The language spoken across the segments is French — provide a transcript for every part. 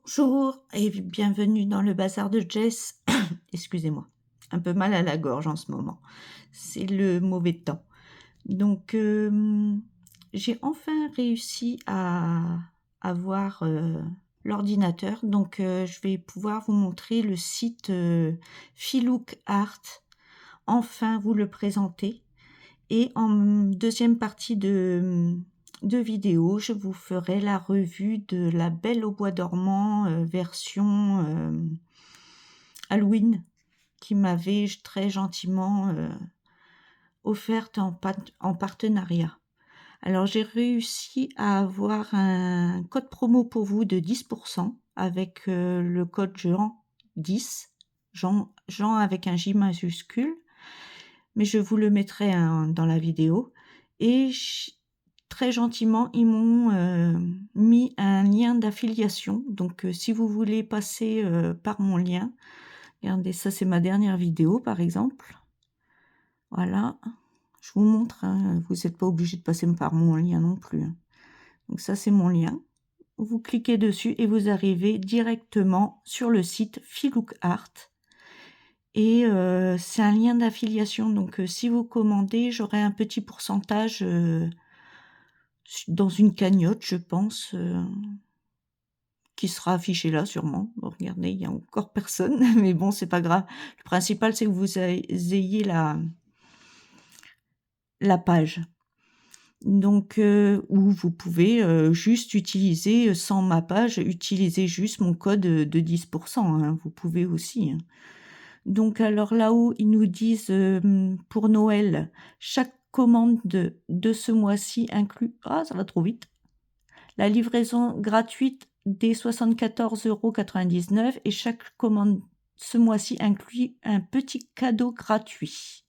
Bonjour et bienvenue dans le bazar de Jess. Excusez-moi, un peu mal à la gorge en ce moment. C'est le mauvais temps. Donc, j'ai enfin réussi à avoir l'ordinateur. Donc, je vais pouvoir vous montrer le site Filook Art. Enfin, vous le présenter. Et en deuxième partie de vidéo, je vous ferai la revue de La Belle au bois dormant version Halloween qui m'avait très gentiment offerte en partenariat. Alors j'ai réussi à avoir un code promo pour vous de 10% avec le code Jean10, Jean avec un J majuscule, mais je vous le mettrai dans la vidéo. Et très gentiment, ils m'ont mis un lien d'affiliation. Donc, si vous voulez passer par mon lien, regardez, ça c'est ma dernière vidéo par exemple. Voilà, je vous montre, hein, vous n'êtes pas obligé de passer par mon lien non plus. Hein. Donc ça c'est mon lien. Vous cliquez dessus et vous arrivez directement sur le site Filook Art. Et c'est un lien d'affiliation, donc si vous commandez, j'aurai un petit pourcentage dans une cagnotte, je pense, qui sera affiché là sûrement. Bon, regardez, il y a encore personne, mais bon, c'est pas grave. Le principal, c'est que vous ayez la page. Donc, où vous pouvez juste utiliser, sans ma page, utiliser juste mon code de 10%, hein, vous pouvez aussi. Hein. Donc alors là-haut, ils nous disent pour Noël, chaque commande de ce mois-ci inclut... Ah, ça va trop vite. La livraison gratuite des 74,99 € et chaque commande ce mois-ci inclut un petit cadeau gratuit.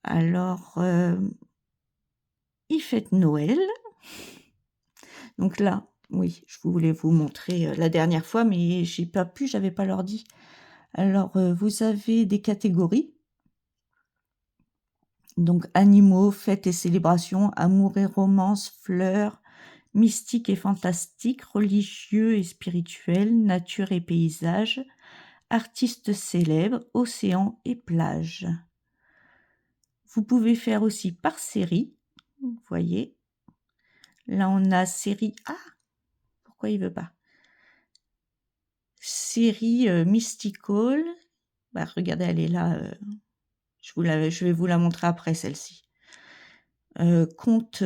Alors, il fête Noël. Donc là, oui, je voulais vous montrer la dernière fois, mais j'ai pas pu, j'avais pas l'ordi. Alors, vous avez des catégories. Donc, animaux, fêtes et célébrations, amour et romance, fleurs, mystique et fantastique, religieux et spirituel, nature et paysage, artistes célèbres, océan et plage. Vous pouvez faire aussi par série. Vous voyez. Là, on a série... Ah, pourquoi il veut pas? Série mystical. Bah, regardez, elle est là. Je vais vous la montrer après, celle-ci. Conte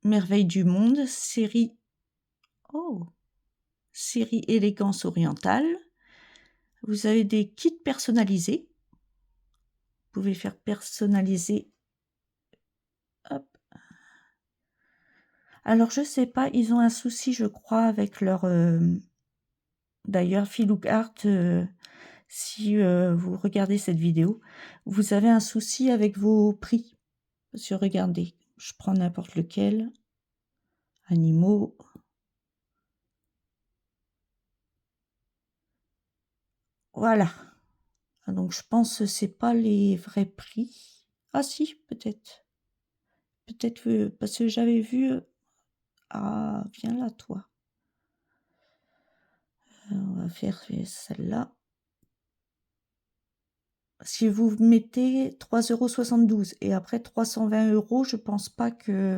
Merveille du monde, série... Oh, série élégance orientale. Vous avez des kits personnalisés. Vous pouvez faire personnaliser. Hop. Alors, je sais pas, ils ont un souci, je crois, avec leur... D'ailleurs, Filook Art, si vous regardez cette vidéo, vous avez un souci avec vos prix. Parce que regardez, je prends n'importe lequel. Animaux. Voilà. Donc, je pense que c'est pas les vrais prix. Ah si, peut-être. Peut-être parce que j'avais vu... Ah, viens là, toi. On va faire celle-là. Si vous mettez 3,72 € et après 320 €, je pense pas que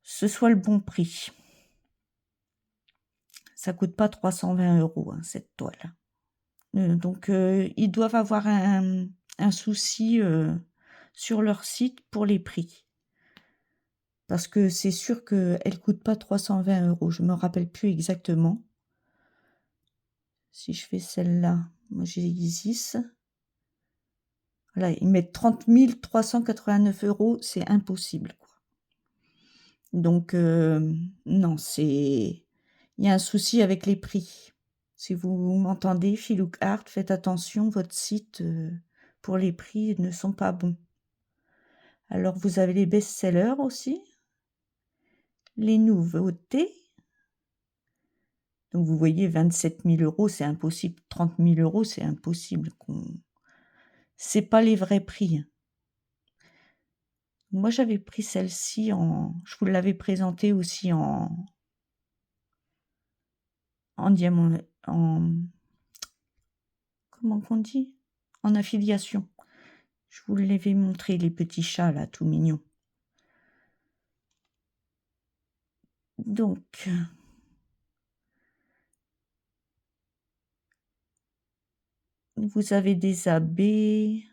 ce soit le bon prix. Ça coûte pas 320 € hein, cette toile. Donc ils doivent avoir un souci sur leur site pour les prix. Parce que c'est sûr qu'elle coûte pas 320 €. Je me rappelle plus exactement. Si je fais celle-là, moi j'ai Isis. Voilà, ils mettent 30 389 €, c'est impossible, quoi. Donc, non, il y a un souci avec les prix. Si vous m'entendez, Filook Art, faites attention, votre site, pour les prix ne sont pas bons. Alors, vous avez les best-sellers aussi, les nouveautés. Donc, vous voyez, 27 000 €, c'est impossible. 30 000 €, c'est impossible. C'est pas les vrais prix. Moi, j'avais pris celle-ci je vous l'avais présentée aussi en diamant, comment qu'on dit? En affiliation. Je vous l'avais montré, les petits chats là, tout mignons. Donc, vous avez des abbés.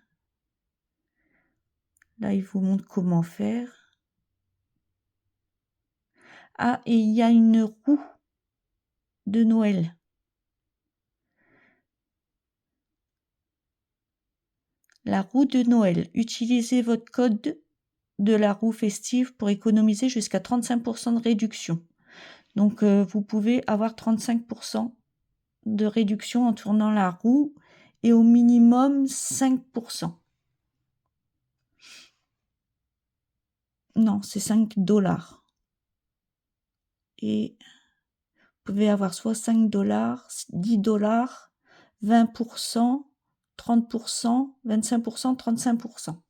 Là, il vous montre comment faire. Ah, et il y a une roue de Noël. La roue de Noël. Utilisez votre code de la roue festive pour économiser jusqu'à 35% de réduction. Donc, vous pouvez avoir 35% de réduction en tournant la roue et au minimum 5%. Non, c'est 5 $. Et vous pouvez avoir soit 5 $, 10 $, 20%, 30%, 25%, 35%.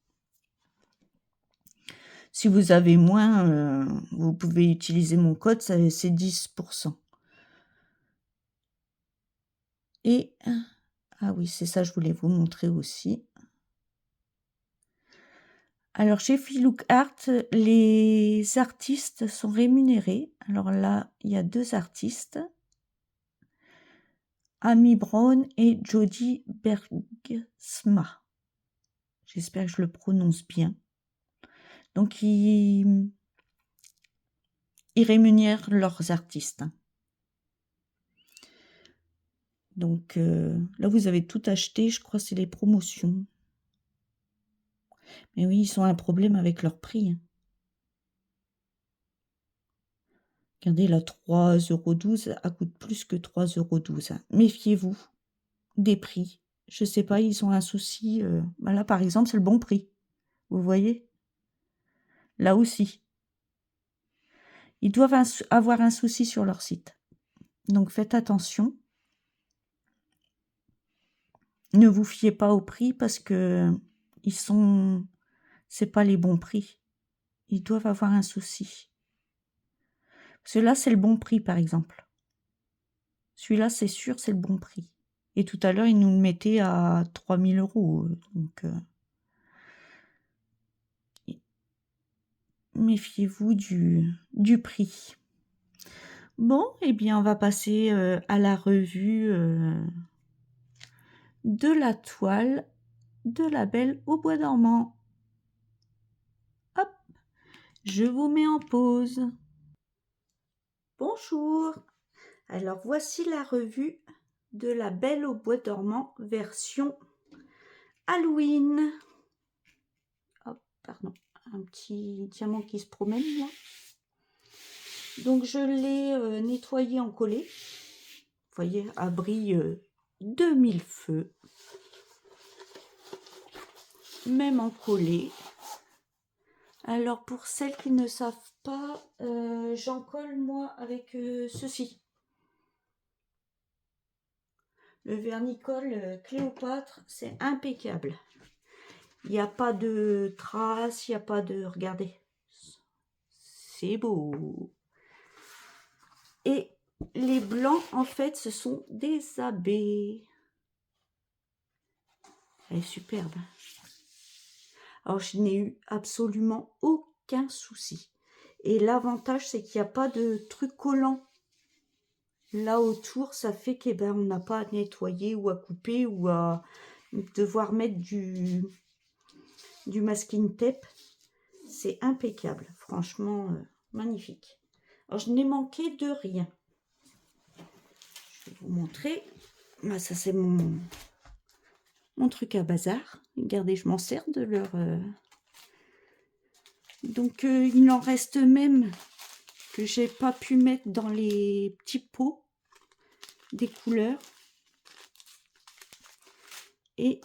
Si vous avez moins, vous pouvez utiliser mon code, c'est 10%. Et, ah oui, c'est ça, je voulais vous montrer aussi. Alors, chez Filook Art, les artistes sont rémunérés. Alors là, il y a 2 artistes, Amy Brown et Jody Bergsma. J'espère que je le prononce bien. Donc, ils rémunèrent leurs artistes. Donc, là, vous avez tout acheté. Je crois que c'est les promotions. Mais oui, ils ont un problème avec leur prix. Regardez, là, 3,12 €, elle coûte plus que 3,12 €. Méfiez-vous des prix. Je sais pas, ils ont un souci. Là, par exemple, c'est le bon prix. Vous voyez? Là aussi. Ils doivent avoir un souci sur leur site. Donc, faites attention. Ne vous fiez pas au prix parce que c'est pas les bons prix. Ils doivent avoir un souci. Parce que là, c'est le bon prix, par exemple. Celui-là, c'est sûr, c'est le bon prix. Et tout à l'heure, ils nous le mettaient à 3 000 €. Donc, méfiez-vous du prix. Bon, eh bien, on va passer à la revue de la toile de La Belle au bois dormant. Hop, je vous mets en pause. Bonjour. Alors, voici la revue de La Belle au bois dormant version Halloween. Hop, pardon, un petit diamant qui se promène là. Donc, je l'ai nettoyé en collé. Vous voyez, abri de mille-feux. Même en collé. Alors, pour celles qui ne savent pas, j'en colle moi avec ceci. Le vernicole Cléopâtre, c'est impeccable. Il n'y a pas de traces, il n'y a pas de... Regardez. C'est beau. Et les blancs, en fait, ce sont des abeilles. Elle est superbe. Alors, je n'ai eu absolument aucun souci. Et l'avantage, c'est qu'il n'y a pas de truc collant. Là, autour, ça fait qu'on n'a pas à nettoyer ou à couper ou à devoir mettre du masking tape. C'est impeccable. Franchement, magnifique. Alors, je n'ai manqué de rien. Je vais vous montrer. Là, ça, c'est mon truc à bazar. Regardez, je m'en sers de leur... Donc, il en reste même que j'ai pas pu mettre dans les petits pots des couleurs. Et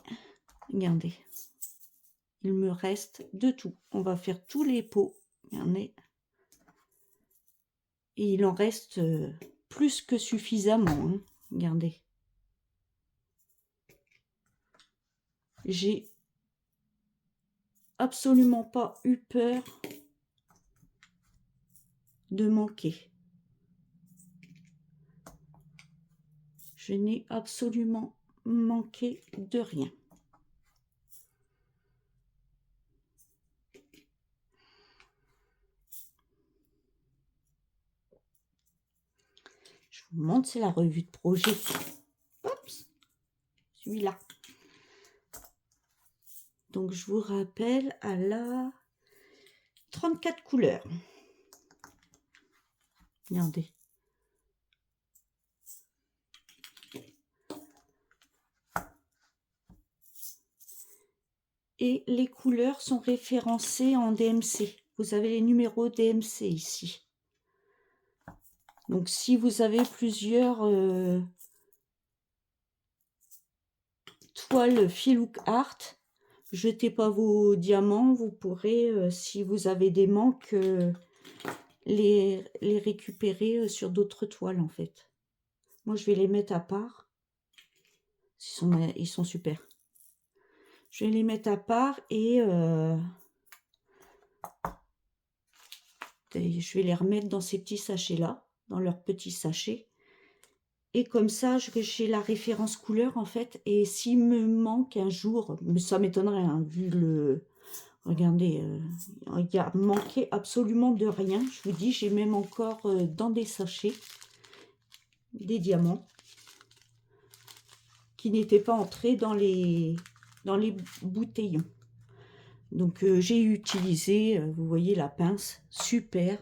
regardez, il me reste de tout. On va faire tous les pots. Regardez. Et il en reste plus que suffisamment. Hein. Regardez. J'ai absolument pas eu peur de manquer. Je n'ai absolument manqué de rien. Je vous montre, c'est la revue de projet. Oups, celui-là. Donc, je vous rappelle à la 34 couleurs. Regardez. Et les couleurs sont référencées en DMC. Vous avez les numéros DMC ici. Donc, si vous avez plusieurs toiles Filook Art, jetez pas vos diamants. Vous pourrez, si vous avez des manques, les récupérer sur d'autres toiles, en fait. Moi, je vais les mettre à part. Ils sont super. Je vais les mettre à part et je vais les remettre dans ces petits sachets-là, dans leurs petits sachets. Et comme ça, j'ai la référence couleur, en fait. Et s'il me manque un jour, mais ça m'étonnerait, hein, vu le... Regardez, il y a manqué absolument de rien. Je vous dis, j'ai même encore dans des sachets des diamants qui n'étaient pas entrés dans les bouteillons. Donc j'ai utilisé, vous voyez la pince, super.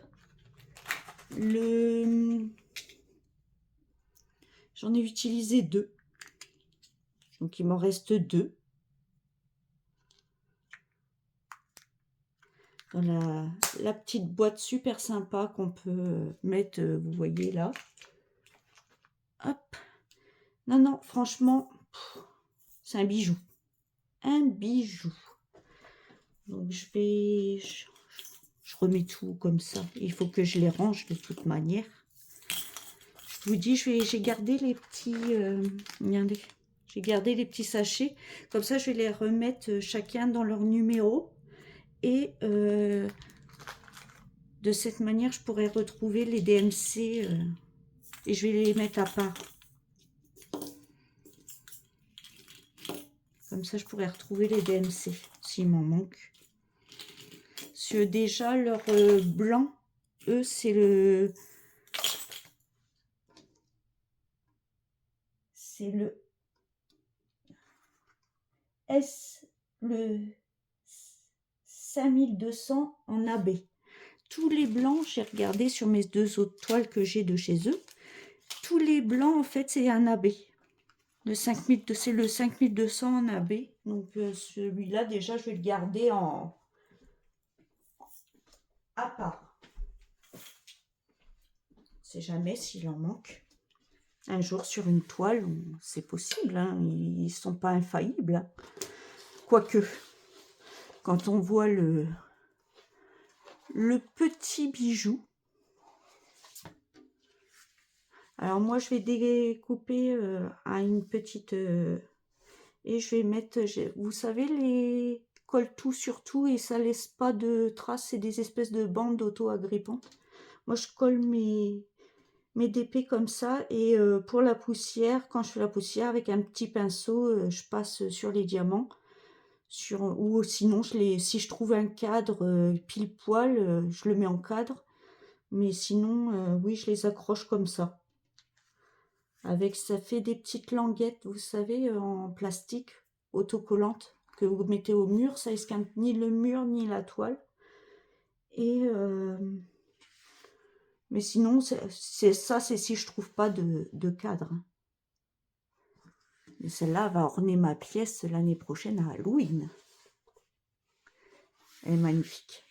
J'en ai utilisé 2. Donc il m'en reste 2. Dans la petite boîte super sympa qu'on peut mettre, vous voyez là. Hop. Non, franchement, c'est un bijou. Un bijou. Donc je remets tout comme ça. Il faut que je les range de toute manière. Je vous dis, j'ai gardé les petits... regardez, j'ai gardé les petits sachets. Comme ça, je vais les remettre chacun dans leur numéro. Et de cette manière, je pourrais retrouver les DMC et je vais les mettre à part. Comme ça, je pourrais retrouver les DMC s'il m'en manque. Parce que déjà, leur blanc, eux, c'est le... C'est le le 5200 en AB. Tous les blancs, j'ai regardé sur mes 2 autres toiles que j'ai de chez eux. Tous les blancs, en fait, c'est un AB. C'est le 5200 en AB. Donc, celui-là, déjà, je vais le garder à part. On sait jamais s'il en manque. Un jour, sur une toile, c'est possible. Hein, ils ne sont pas infaillibles. Hein. Quoique, quand on voit le petit bijou. Alors moi, je vais découper à une petite... et je vais mettre... Vous savez, les colle tout sur tout et ça laisse pas de traces. C'est des espèces de bandes auto-agrippantes. Moi, je colle mes DP comme ça. Et pour la poussière, quand je fais la poussière, avec un petit pinceau, je passe sur les diamants. Ou sinon, si je trouve un cadre pile poil, je le mets en cadre. Mais sinon, oui, je les accroche comme ça. Ça fait des petites languettes, vous savez, en plastique, autocollantes, que vous mettez au mur. Ça esquinte ni le mur, ni la toile. Et... mais sinon, c'est si je trouve pas de cadre. Mais celle-là va orner ma pièce l'année prochaine à Halloween. Elle est magnifique.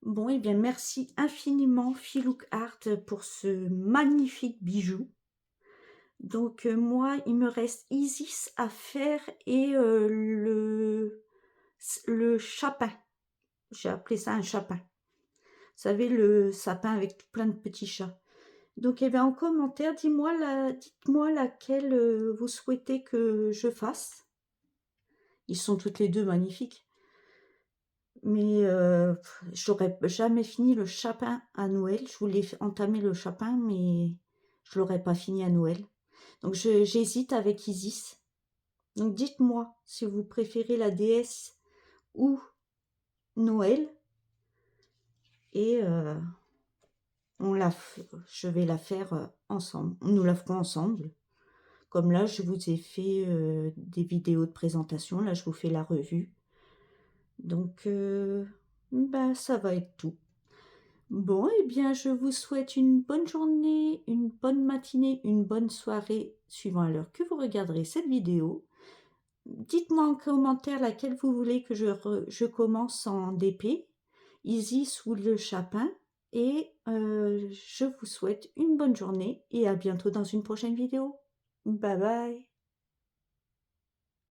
Bon, et bien merci infiniment Filook Art pour ce magnifique bijou. Donc moi, il me reste Isis à faire et le chapin. J'ai appelé ça un chapin. Vous savez, le sapin avec plein de petits chats. Donc, eh bien, en commentaire, dites-moi laquelle vous souhaitez que je fasse. Ils sont toutes les 2 magnifiques. Mais j'aurais jamais fini le chapin à Noël. Je voulais entamer le chapin, mais je l'aurais pas fini à Noël. Donc j'hésite avec Isis. Donc dites-moi si vous préférez la déesse ou Noël et je vais la faire ensemble. Nous la ferons ensemble. Comme là, je vous ai fait des vidéos de présentation. Là, je vous fais la revue. Donc, bah, ça va être tout. Bon, eh bien, je vous souhaite une bonne journée, une bonne matinée, une bonne soirée, suivant l'heure que vous regarderez cette vidéo. Dites-moi en commentaire laquelle vous voulez que je commence en DP, Isis ou le Chapin. Et je vous souhaite une bonne journée et à bientôt dans une prochaine vidéo. Bye bye.